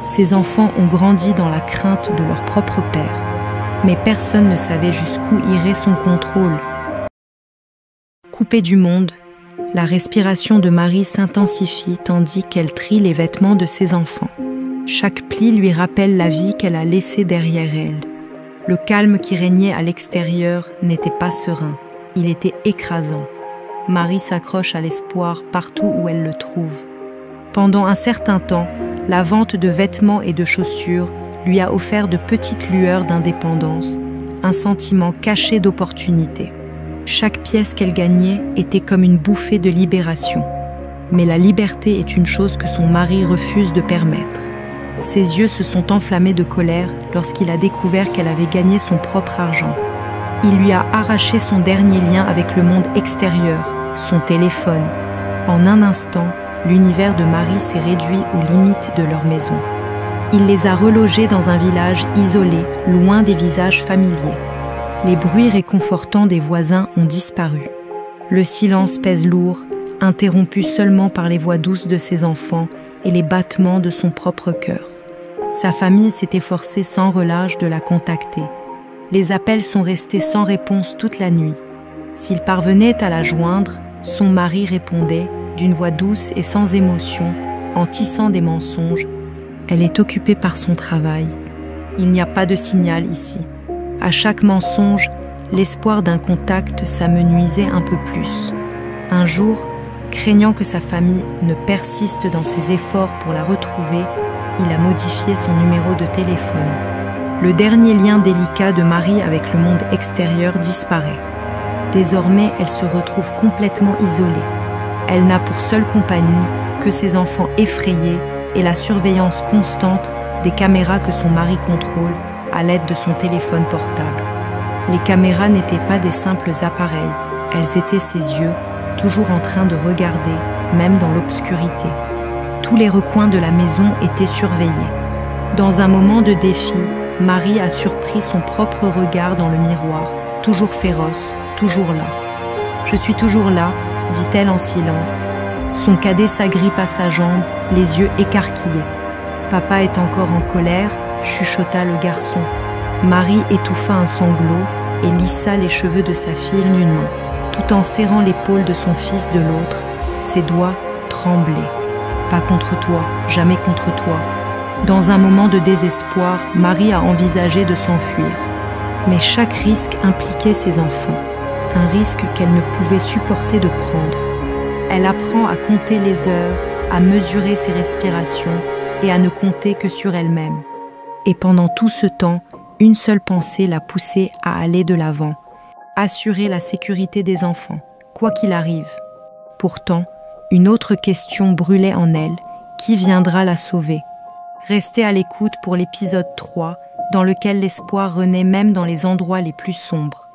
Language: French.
Ses enfants ont grandi dans la crainte de leur propre père. Mais personne ne savait jusqu'où irait son contrôle. Coupée du monde, la respiration de Marie s'intensifie tandis qu'elle trie les vêtements de ses enfants. Chaque pli lui rappelle la vie qu'elle a laissée derrière elle. Le calme qui régnait à l'extérieur n'était pas serein, il était écrasant. Marie s'accroche à l'espoir partout où elle le trouve. Pendant un certain temps, la vente de vêtements et de chaussures lui a offert de petites lueurs d'indépendance, un sentiment caché d'opportunité. Chaque pièce qu'elle gagnait était comme une bouffée de libération. Mais la liberté est une chose que son mari refuse de permettre. Ses yeux se sont enflammés de colère lorsqu'il a découvert qu'elle avait gagné son propre argent. Il lui a arraché son dernier lien avec le monde extérieur, son téléphone. En un instant, l'univers de Marie s'est réduit aux limites de leur maison. Il les a relogés dans un village isolé, loin des visages familiers. Les bruits réconfortants des voisins ont disparu. Le silence pèse lourd, interrompu seulement par les voix douces de ses enfants et les battements de son propre cœur. Sa famille s'est efforcée sans relâche de la contacter. Les appels sont restés sans réponse toute la nuit. S'il parvenait à la joindre, son mari répondait d'une voix douce et sans émotion, en tissant des mensonges. Elle est occupée par son travail. Il n'y a pas de signal ici. À chaque mensonge, l'espoir d'un contact s'amenuisait un peu plus. Un jour, craignant que sa famille ne persiste dans ses efforts pour la retrouver, il a modifié son numéro de téléphone. Le dernier lien délicat de Marie avec le monde extérieur disparaît. Désormais, elle se retrouve complètement isolée. Elle n'a pour seule compagnie que ses enfants effrayés et la surveillance constante des caméras que son mari contrôle à l'aide de son téléphone portable. Les caméras n'étaient pas des simples appareils, elles étaient ses yeux, toujours en train de regarder, même dans l'obscurité. Tous les recoins de la maison étaient surveillés. Dans un moment de défi, Marie a surpris son propre regard dans le miroir, toujours féroce, toujours là. « Je suis toujours là », dit-elle en silence. Son cadet s'agrippe à sa jambe, les yeux écarquillés. « Papa est encore en colère », chuchota le garçon. Marie étouffa un sanglot et lissa les cheveux de sa fille d'une main, tout en serrant l'épaule de son fils de l'autre. Ses doigts tremblaient. « Pas contre toi, jamais contre toi ». Dans un moment de désespoir, Marie a envisagé de s'enfuir. Mais chaque risque impliquait ses enfants, un risque qu'elle ne pouvait supporter de prendre. Elle apprend à compter les heures, à mesurer ses respirations et à ne compter que sur elle-même. Et pendant tout ce temps, une seule pensée l'a poussée à aller de l'avant, assurer la sécurité des enfants, quoi qu'il arrive. Pourtant, une autre question brûlait en elle, qui viendra la sauver? Restez à l'écoute pour l'épisode 3, dans lequel l'espoir renaît même dans les endroits les plus sombres.